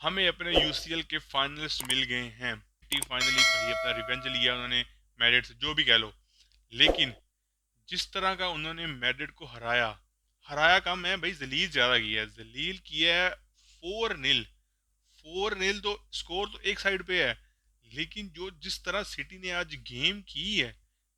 हमें अपने यूसीएल के फाइनलिस्ट मिल गए हैं। टी फाइनली भाई अपना रिवेंज लिया उन्होंने मैड्रिड से, जो भी कह लो। लेकिन जिस तरह का उन्होंने मैड्रिड को हराया, हराया कम है भाई, जलील ज्यादा किया है, जलील किया है। 4-0, 4-0 तो स्कोर तो एक साइड पे है, लेकिन जो जिस तरह सिटी ने आज गेम की है,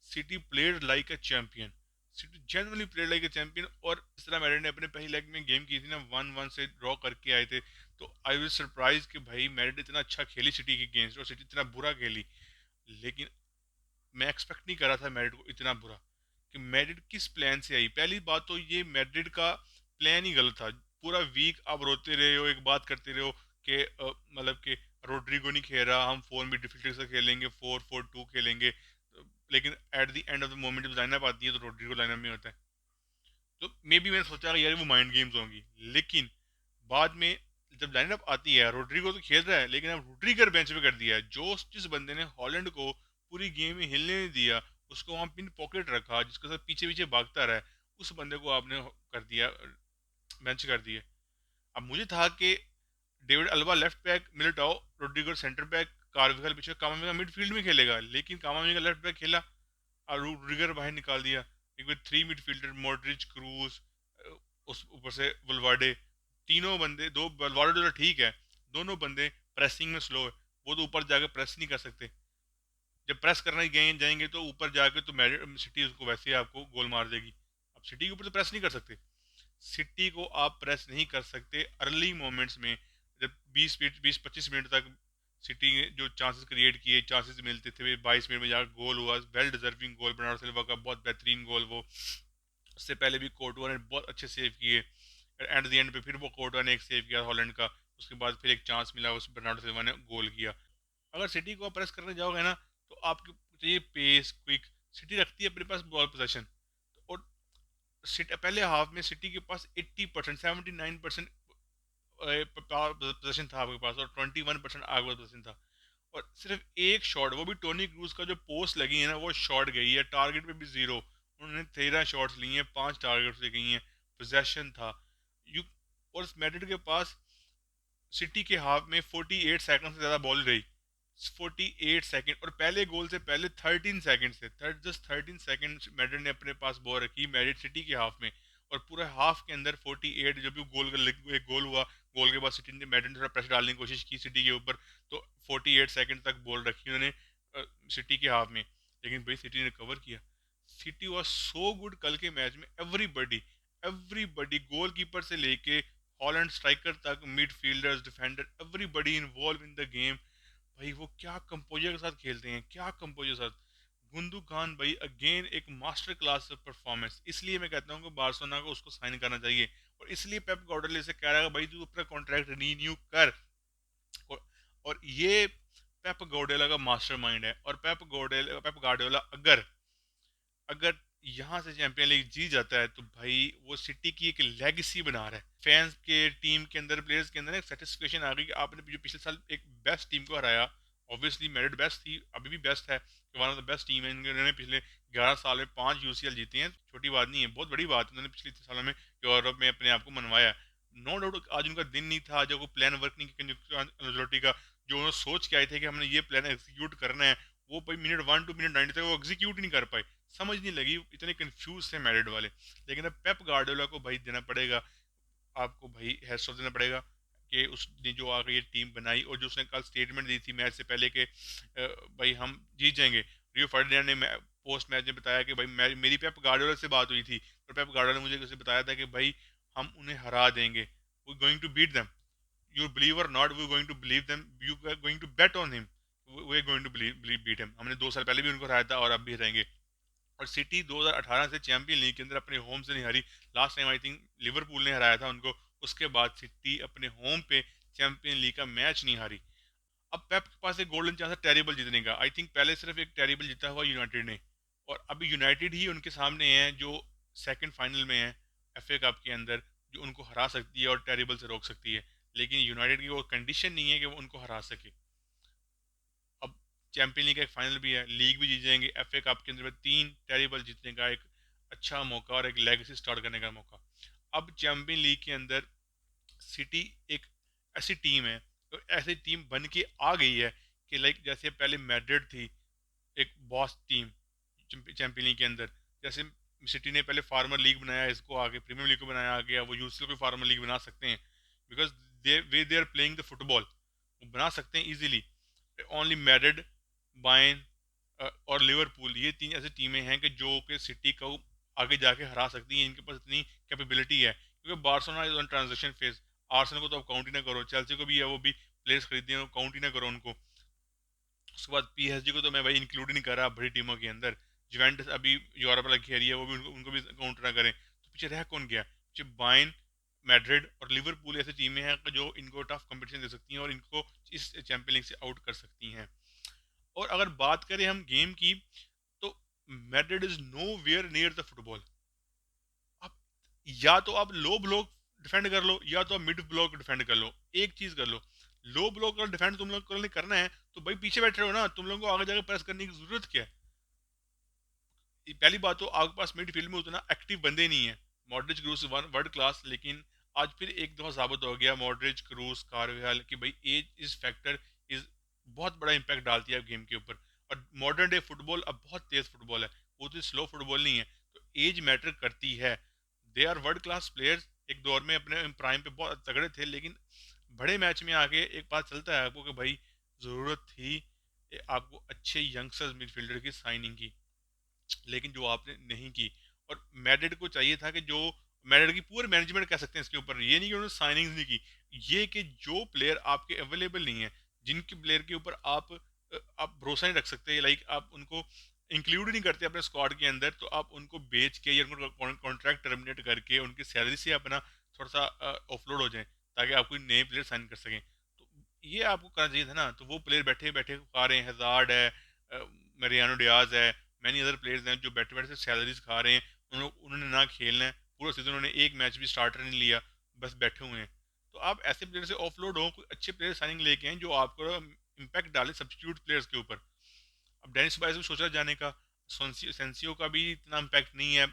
city played like a champion. City generally played like a champion. और इस तरह मैड्रिड ने अपने पहले लेग में गेम की थी ना, 1-1 से ड्रॉ करके आए थे। तो आई वाज सरप्राइज कि भाई मैड्रिड इतना अच्छा खेली सिटी के अगेंस्ट, और सिटी इतना बुरा खेली। लेकिन मैं एक्सपेक्ट नहीं कर रहा था मैड्रिड को इतना बुरा, कि मैड्रिड किस प्लान से आई। पहली बात तो ये मैड्रिड का प्लान ही गलत था। पूरा वीक आप रोते रहे हो, एक बात करते रहे हो कि मतलब कि रोड्रिगो नहीं खेल रहा, हम 4 मिडफील्डर से खेलेंगे, 4-4-2 खेलेंगे। लेकिन at the end of the moment जब लाइनअप आती है तो रोड्रिगो लाइनअप में होता है। तो मे बी मैंने सोचा कि यार वो माइंड गेम्स होंगी। लेकिन बाद में जब लाइनअप आती है, रोड्रिगो तो खेल रहा है, लेकिन अब रोड्रिगर बेंच पे कर दिया है। जो जिस बंदे ने हॉलैंड को पूरी गेम में हिलने नहीं दिया, उसको वहां पिन पॉकेट रखा, जिसके साथ पीछे पीछे भागता रहा, उस बंदे को आपने कर दिया, बेंच कर दिया। अब मुझे था कि David Alaba left back, Militao Rudiger centre back, Carvajal पीछे, कामाविंगा मिडफील्ड में खेलेगा। लेकिन कामाविंगा लेफ्ट बैक खेला और रोड्रिगर बाहर निकाल दिया। एक बार 3 मिडफील्डर, मॉड्रिच, क्रूज, उस ऊपर से वल्वार्डे, तीनों बंदे, दो वल्वार्डे तो ठीक है, दोनों बंदे प्रेसिंग में स्लो है। वो तो ऊपर जाकर प्रेस नहीं कर सकते। जब प्रेस करने गए जाएंगे तो ऊपर जाके तो सिटी उसको वैसे ही आपको गोल मार देगी। अब सिटी के ऊपर तो प्रेस नहीं कर सकते। सिटी को आप प्रेस नहीं कर सकते अर्ली मोमेंट्स में। जब 20-25 मिनट तक सिटी ने जो चांसेस क्रिएट किए, चांसेस मिलते थे, 22 मिनट में जाकर गोल हुआ, वेल डिजर्विंग गोल, बर्नार्डो सिल्वा का बहुत बेहतरीन गोल वो। उससे पहले भी कोर्टुआ ने बहुत अच्छे सेव किए। एंड द एंड पे फिर वो कोर्टुआ ने एक सेव किया हॉलैंड का। उसके बाद फिर एक चांस मिला, उस बर्नार्डो सिल्वा ने गोल किया। अगर सिटी को प्रेस करने जाओगे ना, तो आपको चाहिए पेस, क्विक। सिटी रखती है अपने पास बॉल पोजेशन। और पहले हाफ में सिटी के पास 80%, 79% पोजेशन था आपके पास, और 21% आगे पोजेशन था। और सिर्फ एक शॉट, वो भी टोनी क्रूज का जो पोस्ट लगी है ना, वो शॉट गई है। टारगेट पे भी जीरो। उन्होंने 13 शॉट्स लिए हैं, 5 टारगेट से गई हैं। पोजेशन था यू। और मैड्रिड के पास सिटी के हाफ में 48 सेकंड से ज़्यादा बॉल रही। 48 सेकंड, और पहले गोल से पहले 13 सेकंड से जस्ट 13 सेकंड मैड्रिड ने अपने पास बॉल रखी, मैड्रिड सिटी के हाफ में। और पूरे हाफ के अंदर 48, जब भी एक गोल हुआ, गोल के बाद सिटी ने, मैड्रिड ने थोड़ा प्रेशर डालने की कोशिश की सिटी के ऊपर। तो 48 सेकंड तक बॉल रखी उन्होंने सिटी के हाफ में। लेकिन भाई सिटी ने कवर किया। सिटी वॉज सो गुड कल के मैच में। एवरीबडी, एवरीबडी, गोलकीपर से लेके हॉलैंड स्ट्राइकर तक, midfielders, defender, everybody involve in the game. भाई वो क्या कंपोजर के साथ खेलते हैं, क्या कंपोजर के साथ। गुंदू खान भाई अगेन एक मास्टर क्लास परफॉर्मेंस। इसलिए मैं कहता हूँ कि बार्सिलोना को उसको साइन करना चाहिए। और इसलिए पेप गार्डियोला से कह रहा है भाई तू अपना कॉन्ट्रैक्ट रीन्यू कर। और ये पेप गार्डियोला का मास्टरमाइंड है। और पेप गार्डियोला अगर अगर यहाँ से चैंपियन लीग जीत जाता है, तो भाई वो सिटी की एक लेगेसी बना रहा है। फैंस के, टीम के अंदर, प्लेयर्स के अंदर एक सेटिस्फेक्शन आ गई कि आपने जो पिछले साल एक बेस्ट टीम को हराया। ऑब्वियसली मेरिट बेस्ट थी, अभी भी बेस्ट है, one of the best team है। इन्होंने पिछले 11 साल में 5 यूसीएल जीते हैं। छोटी बात नहीं है, बहुत बड़ी बात है। उन्होंने पिछले सालों में यूरोप में अपने आप को मनवाया। नो डाउट आज उनका दिन नहीं था, जो प्लान वर्क नहीं किया अंcelotti का। जो उन्होंने सोच के आए थे कि हमने ये प्लान एग्जीक्यूट करना है, वो भाई मिनट 1 to मिनट 90 तक वो एग्जीक्यूट नहीं कर पाए। समझ नहीं लगी, इतने कंफ्यूज थे मैरिड वाले। लेकिन अब पेप गार्डियोला को भाई देना पड़ेगा, आपको भाई हैट्स ऑफ देना पड़ेगा कि उसने जो आगे ये टीम बनाई। और जो उसने कल स्टेटमेंट दी थी मैच से पहले कि भाई हम जीत जाएंगे। रियो फर्डिनैंड ने पोस्ट मैच में बताया कि भाई मेरी पेप गार्डियोला से बात हुई थी, और पेप गार्डियोला ने मुझे कैसे बताया था कि भाई हम उन्हें हरा देंगे, we going to beat them, you believe or not, we going to believe them, you are going to bet on him, we are going to believe beat him. हमने 2 साल पहले भी उनको हराया था और अब भी हराएंगे। और सिटी 2018 से चैंपियन लीग के अंदर अपने होम से नहीं हारी। Last time I think Liverpool ने हराया था उनको। उसके बाद सिटी अपने होम पे चैंपियन लीग का मैच नहीं हारी। अब पेप के पास एक गोल्डन चांस है टेरिबल जीतने का। आई थिंक पहले सिर्फ एक टेरिबल जीता हुआ यूनाइटेड ने, और अभी यूनाइटेड ही उनके सामने है जो सेकंड फाइनल में है एफए कप के अंदर, जो उनको हरा सकती है और टेरिबल से रोक सकती है। लेकिन यूनाइटेड की वो कंडीशन नहीं है कि वो उनको हरा सके। अब चैंपियन लीग का एक फाइनल भी है, लीग भी जीत जाएंगे, एफए कप के अंदर 3 टेरिबल जीतने का एक अच्छा मौका और एक लेगेसी स्टार्ट करने का मौका। अब चैंपियन लीग के अंदर सिटी एक ऐसी टीम है ऐसी टीम बन के आ गई है कि लाइक जैसे पहले मैड्रिड थी, एक बॉस टीम चैंपियन लीग के अंदर, जैसे सिटी ने पहले फार्मर लीग बनाया, इसको आगे प्रीमियर लीग को बनाया आ गया, वो यूसीएल को फार्मर लीग बना सकते हैं because they are playing the football, वो बना सकते हैं इजीली। ओनली मैड्रिड, बायर्न और लिवरपूल, ये तीन ऐसी टीमें हैं कि जो कि सिटी को आगे जाके हरा सकती हैं, इनके पास इतनी कैपेबिलिटी है, क्योंकि Barcelona is on transition phase. Arsenal को तो आप काउंट ही ना करो, चेल्सी को भी है, वो भी प्लेयर्स खरीदे हैं, काउंट ही ना करो उनको। उसके बाद पीएसजी को तो मैं भाई इंक्लूड ही नहीं कर रहा बड़ी टीमों के अंदर। जुवेंटस अभी यूरोप में खेल रही है, वो भी उनको भी काउंट ना करें, तो पीछे रह कौन गया? पीछे बायर्न, मैड्रिड और लिवरपूल ऐसी टीमें हैं जो इनको टफ कंपटीशन दे सकती हैं और इनको इस चैंपियन लीग से आउट कर सकती हैं। और अगर बात करें हम गेम की, तो Madrid is nowhere near the football. आप या तो आप लो ब्लॉक डिफेंड कर लो, या तो आप मिड ब्लॉक डिफेंड कर लो, एक चीज कर लो। लो ब्लॉक अगर डिफेंड तुम लोग को नहीं करना है तो भाई पीछे बैठे रहो ना, तुम लोगों को आगे जाकर प्रेस करने की जरूरत क्या है? पहली बात तो आपके पास मिडफील्ड में उतना एक्टिव बंदे नहीं है। मॉडरिच, क्रूस वर्ल्ड क्लास, लेकिन आज फिर एक दफा साबित हो गया मॉडरिच, क्रूस, कारवाल कि भाई एज इज फैक्टर, इज बहुत बड़ा इंपैक्ट डालती है गेम के ऊपर। और मॉडर्न डे फुटबॉल अब बहुत तेज फुटबॉल है, वो तो स्लो फुटबॉल नहीं है, तो एज मैटर करती है। They are world class players, एक दौर में अपने प्राइम पे बहुत तगड़े थे, लेकिन बड़े मैच में आके एक बात चलता है आपको कि भाई ज़रूरत थी आपको अच्छे यंगस्टर्स मिडफील्डर की साइनिंग की, लेकिन जो आपने नहीं की। और मैड्रिड को चाहिए था कि जो मैड्रिड की पूरी मैनेजमेंट कह सकते हैं इसके ऊपर, ये नहीं कि उन्होंने साइनिंग्स नहीं की, ये कि जो प्लेयर आपके अवेलेबल नहीं है, जिनके प्लेयर के ऊपर आप भरोसा नहीं रख सकते, लाइक आप उनको इंक्लूड नहीं करते अपने स्क्वाड के अंदर, तो आप उनको बेच के या उनको कॉन्ट्रैक्ट टर्मिनेट करके उनकी सैलरी से अपना थोड़ा सा ऑफलोड हो जाए, ताकि आप कोई नए प्लेयर साइन कर सकें। तो ये आपको करना चाहिए था ना, तो वो प्लेयर बैठे बैठे खा रहे हैं, हजार्ड है, मरियानो डियाज है, मैनी अदर प्लेयर्स हैं जो बैठे बैठे से सैलरीज खा रहे हैं, उन्होंने ना खेलना है पूरा सीजन, उन्होंने एक मैच भी स्टार्टर नहीं लिया, बस बैठे हुए हैं। तो आप ऐसे प्लेयर से ऑफलोड हो, कोई अच्छे प्लेयर साइनिंग लेके हैं जो आपको इम्पैक्ट डाले सब्स्टिट्यूट प्लेयर्स के ऊपर। अब डेनिस बाइस को सोचा जाने का, सेंसियो का भी इतना इम्पैक्ट नहीं है,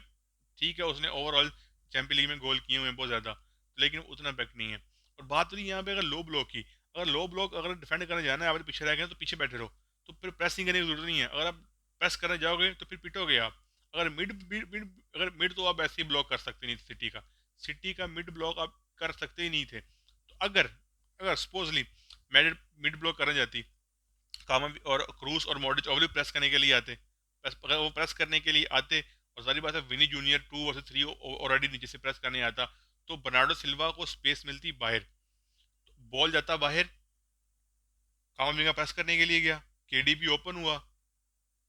ठीक है उसने ओवरऑल चैंपियन लीग में गोल किए हुए हैं बहुत ज़्यादा, लेकिन उतना इम्पैक्ट नहीं है। और बात रही यहाँ पे अगर लो ब्लॉक की, अगर लो ब्लॉक अगर डिफेंड करने जाना है, आप पीछे रह गए तो पीछे बैठे रहो, तो फिर प्रेसिंग करने की जरूरत नहीं है। अगर आप प्रेस करने जाओगे तो फिर पिटोगे आप। अगर अगर मिड तो आप ऐसे ही ब्लॉक कर सकते नहीं थे, सिटी का मिड ब्लॉक आप कर सकते ही नहीं थे। तो अगर अगर सपोजली मैड मिड ब्लॉक करने जाती, कामा और क्रूस और मॉडरिच ओवरली प्रेस करने के लिए आते, अगर वो प्रेस करने के लिए आते, और सारी बात है विनी जूनियर 2 वर्सेस 3 ऑलरेडी नीचे से प्रेस करने आता, तो बर्नार्डो सिल्वा को स्पेस मिलती बाहर, तो बॉल जाता बाहर, कामाविंगा प्रेस करने के लिए गया, केडीबी ओपन हुआ,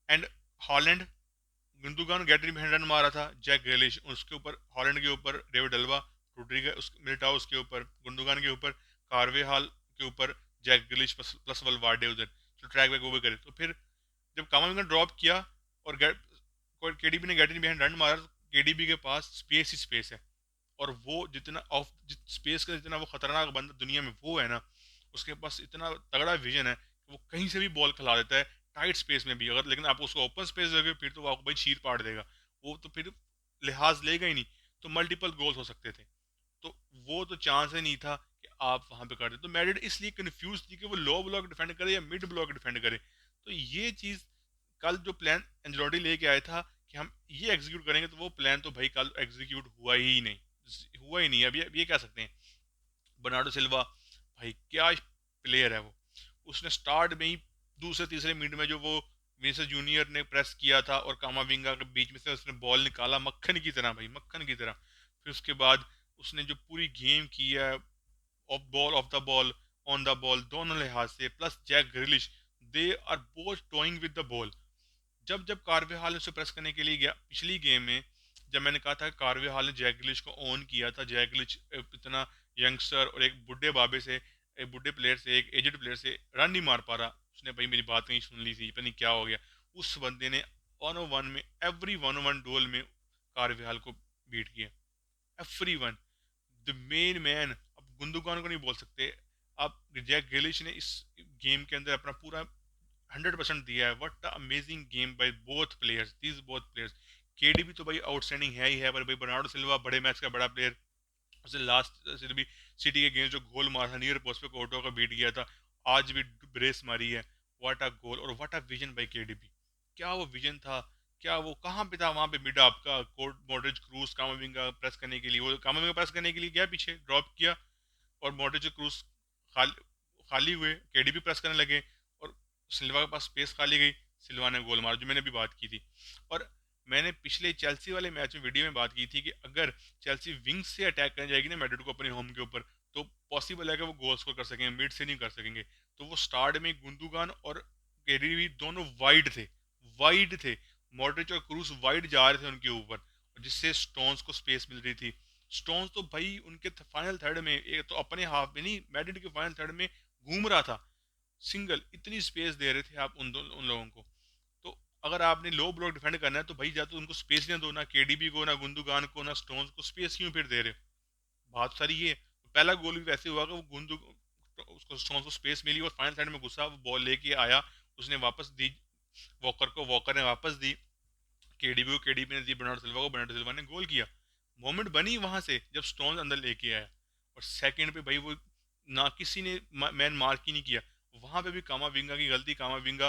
एंड हॉलैंड, गुंदोगान गैटरी में रन मारा था, जैक ग्रेलिश उसके ऊपर, हॉलैंड के ऊपर डेविड अल्बा, रोड्रिगेज मिलिटाओ उसके ऊपर, गुंदोगान के ऊपर, कार्वे हाल के ऊपर, जैक ग्रेलिश प्लस वलवार्डे उधर, तो ट्रैक बैक वो भी करे। तो फिर जब कामाविंगा ड्रॉप किया और केडीबी ने गैटरी में रन मारा, तो केडीबी के पास स्पेस ही स्पेस है, और वो जितना ऑफ स्पेस का जितना वो खतरनाक बंदा दुनिया में वो है ना, उसके पास इतना तगड़ा विजन है कि वो कहीं से भी बॉल खिला देता है, टाइट स्पेस में भी अगर, लेकिन आप उसको ओपन स्पेस दोगे फिर तो वो आपको भाई चीर पाड़ देगा, वो तो फिर लिहाज लेगा ही नहीं, तो मल्टीपल गोल्स हो सकते थे। तो वो तो चांस ही नहीं था कि आप वहां पे कर दे। तो मैड्रिड इसलिए कंफ्यूज थी कि वो लो ब्लॉक डिफेंड करे या मिड ब्लॉक डिफेंड करे। तो ये चीज कल जो प्लान एंजेलोटी लेके आया था कि हम ये एग्जीक्यूट करेंगे, तो वो प्लान तो भाई कल एग्जीक्यूट हुआ ही नहीं। अब ये कह सकते हैं, बर्नार्डो सिल्वा भाई क्या प्लेयर है वो, उसने स्टार्ट में ही दूसरे तीसरे मिनट में जो वो विनीसियस जूनियर ने प्रेस किया था और कामाविंगा के बीच में से उसने बॉल निकाला मक्खन की तरह, भाई मक्खन की तरह। फिर उसके बाद उसने जो पूरी गेम की है, off the ball, on the ball, दोनों लिहाज से, plus Jack Grealish, they are both toying with the ball. जब जब कार्वे हाल उसे प्रेस करने के लिए गया पिछली गेम में, जब मैंने कहा था कि कार्वे हाल ने जैक ग्रिलिश को ऑन किया था, जैक ग्रिलिश इतना यंगस्टर और एक बुढ़े बाबे से, एक बुढ़े प्लेयर से, एक एजेड प्लेयर से रन नहीं मार पा रहा, उसने भाई मेरी बात नहीं सुन ली थी, पता नहीं क्या हो गया, उस बंदे ने वन ओ वन में, एवरी वन ओ वन डोल में कार्वे हाल को बीट किया, every one, the main man. अब गुंदोगान को नहीं बोल सकते आप, जैक ग्रिलिश ने इस गेम के अंदर अपना पूरा 100% दिया है। What amazing game by both players, these both players. KDB तो भाई आउटस्टैंडिंग है ही है, पर भाई बर्नार्डो सिल्वा बड़े मैच का बड़ा प्लेयर, उसने लास्ट से भी सिटी के अगेंस्ट जो गोल मारा था नियर पोस्ट पे कोर्टो का बीट गया था, आज भी ब्रेस मारी है। व्हाट अ गोल और what a vision bye KDB. क्या वो विजन था, क्या वो कहाँ पे था वहां पे मिड आपका कोर्ट मॉडरिच क्रूज कामाविंगा प्रेस करने के लिए, वो कामाविंगा प्रेस करने के लिए गया पीछे ड्रॉप किया और मॉडरिच क्रूज खाली खाली हुए, केडीबी प्रेस करने लगे और सिल्वा के पास स्पेस खाली गई, सिल्वा ने गोल मारा जो मैंने भी बात की थी। और मैंने पिछले चेल्सी वाले मैच में वीडियो में बात की थी कि अगर चेल्सी विंग से अटैक करने जाएगी ना मैड्रिड को अपने होम के ऊपर, तो पॉसिबल है कि वो गोल स्कोर कर सकेंगे, मिड से नहीं कर सकेंगे। तो वो स्टार्ट में गुंदुगान और केडीबी दोनों वाइड थे, मॉडरिच और क्रूस वाइड जा रहे थे उनके ऊपर, जिससे स्टोन्स को स्पेस मिल रही थी। स्टोन्स तो भाई उनके फाइनल थर्ड में, एक तो अपने हाफ में नहीं मैड्रिड के फाइनल थर्ड में घूम रहा था सिंगल, इतनी स्पेस दे रहे थे आप उन लोगों को। तो अगर आपने लो ब्लॉक डिफेंड करना है तो भाई जा तो उनको स्पेस ना दो, ना केडीबी को, ना गुंदुगान को, ना स्टोन्स को, स्पेस क्यों फिर दे रहे हो। बात सारी ये, पहला गोल भी वैसे हुआ कि वो गुंदु उसको स्टोन्स को स्पेस मिली और फाइनल थर्ड में घुसा, वो बॉल लेके आया, उसने वापस दी वॉकर को, वॉकर ने वापस दी केडीबी को, केडीबी ने दी बर्नार्डो सिल्वा को, बर्नार्डो सिल्वा ने गोल किया। मोमेंट बनी वहां से जब स्टोन्स अंदर लेके आया, और सेकंड पे भाई वो ना किसी ने मैन मार्क ही नहीं किया। वहां पे भी कामाविंगा की गलती, कामाविंगा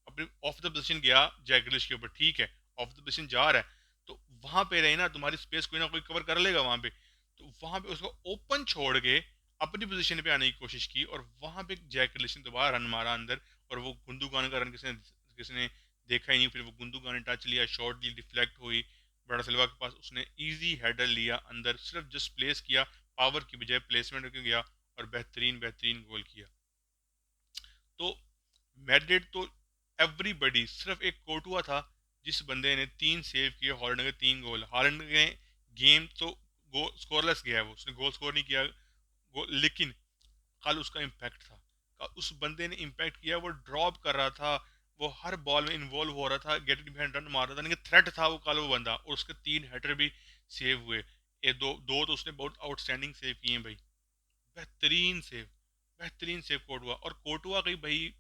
अपने ऑफ द पोजीशन गया जैगलिश के ऊपर, ठीक है ऑफ द पोजीशन जा रहा है तो वहां पे रहे ना, तुम्हारी स्पेस कोई ना कोई कवर कर लेगा वहां पे। तो वहां पे उसको ओपन छोड़ के अपनी पोजीशन पे आने की कोशिश की और वहां पे जैकलिश ने दोबारा रन मारा अंदर, और वो गुंदुगान का रन किसने देखा ही नहीं। फिर वो गुंदुगान ने टच लिया, शॉट ली, डिफ्लेक्ट हुई बड़ा सिल्वा के पास, उसने इजी हेडर लिया अंदर, सिर्फ जस्ट प्लेस किया, पावर की बजाय प्लेसमेंट के गया और बेहतरीन बेहतरीन गोल किया। तो मैड्रिड तो एवरीबडी, सिर्फ एक कोर्टुआ था जिस बंदे ने 3 सेव किए, हॉलैंड के 3 गोल। हॉलैंड ने गेम तो स्कोरलेस गया है, वो उसने गोल स्कोर नहीं किया लेकिन कल उसका इम्पैक्ट था, कल उस बंदे ने इम्पैक्ट किया, वो ड्रॉप कर रहा था, वो हर बॉल में इन्वॉल्व हो रहा था, गेट बिहाइंड रन मार रहा था, लेकिन थ्रेट था वो कल वो बंदा, और उसके 3 हेडर भी सेव हुए। ये दो दो तो उसने बहुत आउटस्टैंडिंग सेव किए हैं भाई, बेहतरीन सेव, बेहतरीन सेव कोर्टुआ। और कोर्टुआ की भाई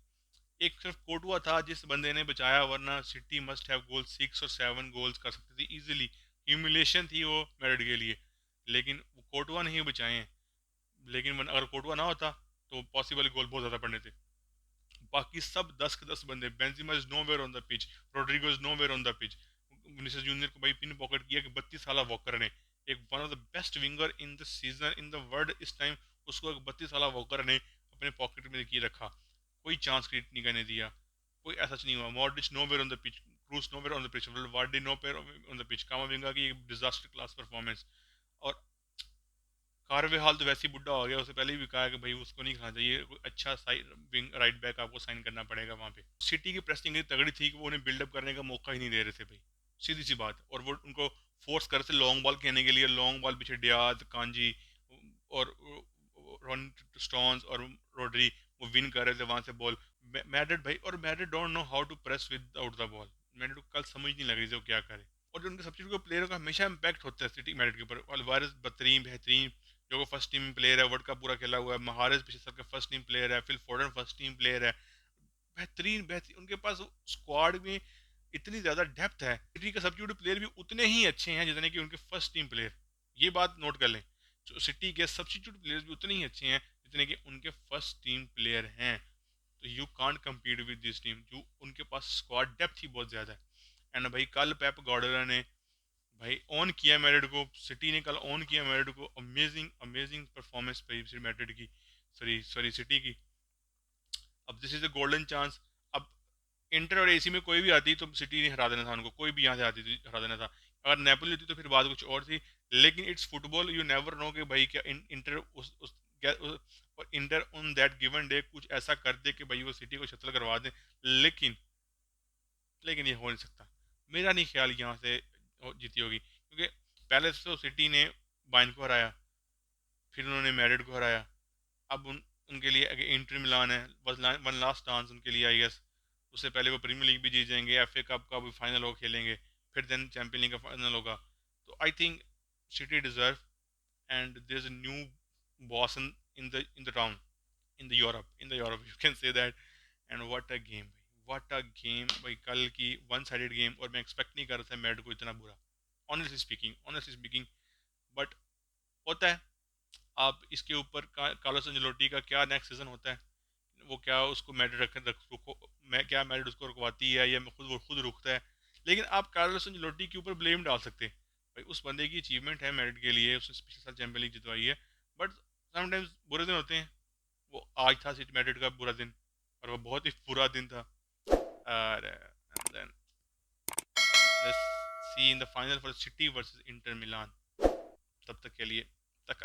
एक सिर्फ कोर्टुआ था जिस बंदे ने बचाया, वरना सिटी मस्ट हैव गोल 6 और 7 गोल्स कर सकती थी इजीली, ह्यूमिलेशन थी वो मेरिट के लिए, लेकिन कोर्टुआ नहीं बचाए हैं। लेकिन अगर कोर्टुआ ना होता तो पॉसिबल गोल बहुत ज़्यादा पड़ने थे। बाकी सब 10 के 10 बंदे, Benzema is nowhere on the pitch, Rodrygo is nowhere on the pitch, Vinicius junior को भाई पिन पॉकेट किया कि 32 साल वॉकर ने, एक one of the best winger in the season in the world इस टाइम, उसको एक 32 साल वॉकर ने अपने पॉकेट में किए रखा, कोई चांस क्रिएट नहीं करने दिया, कोई ऐसा नहीं हुआ। Modric nowhere on the pitch, Kroos nowhere on the pitch, Vardy nowhere on the pitch, Camavinga की डिजास्टर क्लास परफॉर्मेंस। और कार्वे हाल तो वैसे ही बुढ़ा हो गया, उसे पहले ही भी कहा कि भाई उसको नहीं खाना चाहिए, कोई अच्छा विंग राइट बैक आपको साइन करना पड़ेगा वहाँ पे। सिटी की प्रेसिंग इतनी तगड़ी थी कि वो उन्हें बिल्डअप करने का मौका ही नहीं दे रहे थे भाई, सीधी सी बात। और वो उनको फोर्स कर रहे थे लॉन्ग बॉल खेलने के लिए, लॉन्ग बॉल पीछे डियाज, कांजी और रॉन स्टोन्स और रोड्री वो विन कर रहे थे वहाँ से बॉल। मैड्रिड भाई, और Madrid don't know how to press without the ball, Madrid को कल समझ नहीं लग रही थी वो क्या करे। और जो उनके सब्सिट्यूट प्लेयरों का हमेशा इम्पैक्ट होता है सिटी मैड्रिड के ऊपर, अल्वारेस बेहतरीन बेहतरीन जो फर्स्ट टीम प्लेयर है, वर्ल्ड कप पूरा खेला हुआ है, महारेज पिछले साल का फर्स्ट टीम प्लेयर है, Phil Foden first team player है, बेहतरीन बेहतरीन उनके पास स्क्वाड में इतनी ज्यादा डेप्थ है। सिटी के सब्सिट्यूट प्लेयर भी उतने ही अच्छे हैं जितने कि उनके फर्स्ट टीम प्लेयर, ये बात नोट कर लें। जो सिटी के सब्सिट्यूट प्लेयर्स भी उतने ही अच्छे हैं जितने कि उनके फर्स्ट टीम प्लेयर हैं। तो you can't compete with this team, जो उनके पास स्क्वाड डेप्थ ही बहुत ज्यादा है। एंड भाई कल पेप गार्डियोला ने भाई ऑन किया मैड्रिड को, सिटी ने कल ऑन किया मैड्रिड को, अमेजिंग अमेजिंग परफॉर्मेंस पाई मैड्रिड की, सॉरी सॉरी सिटी की। अब this is a golden chance. अब इंटर और एसी में कोई भी आती तो सिटी ने हरा देना था उनको, कोई भी यहाँ से आती थी हरा देना था। अगर नेपोली होती तो फिर बात कुछ और थी, लेकिन it's football, you never know कि भाई क्या इंटर और inter on that given day कुछ ऐसा कर दे कि भाई वो सिटी को शतल करवा दे। लेकिन लेकिन ये हो नहीं सकता, मेरा नहीं ख्याल यहाँ से जीती होगी, क्योंकि पहले तो सिटी ने बाइन को हराया, फिर उन्होंने मैरिड को हराया, अब उनके लिए इंटर मिलान है, बस वन लास्ट चांस उनके लिए आई गेस। उससे पहले वो प्रीमियर लीग भी जीत जाएंगे, एफए कप का भी फाइनल हो खेलेंगे, फिर देन चैंपियन लीग का फाइनल होगा। तो I think City deserve, and there is a new boss in the town, in the Europe you can say that. And what a game, what a game भाई, कल की one sided game, और मैं expect नहीं कर रहा था mad को इतना बुरा, ऑनेस्टली स्पीकिंग बट होता है, आप इसके ऊपर कार्लोस अंजेलोटी का क्या नेक्स्ट सीजन होता है, वो क्या उसको मैड्रिड मैं क्या मैड्रिड उसको रुकवाती है या वो खुद रुकता है। लेकिन आप कार्लोस अंजेलोटी के ऊपर ब्लेम डाल सकते हैं, भाई उस बंदे की अचीवमेंट है मैड्रिड के लिए, उसने पिछले साल चैंपियन लीग जितवाई है, बट समटाइम्स बुरे दिन होते हैं। वो आज था सिटी मैड्रिड का बुरा दिन, और वो बहुत ही बुरा दिन था। और and then let's see in the final for City versus Inter Milan। तब तक के लिए तक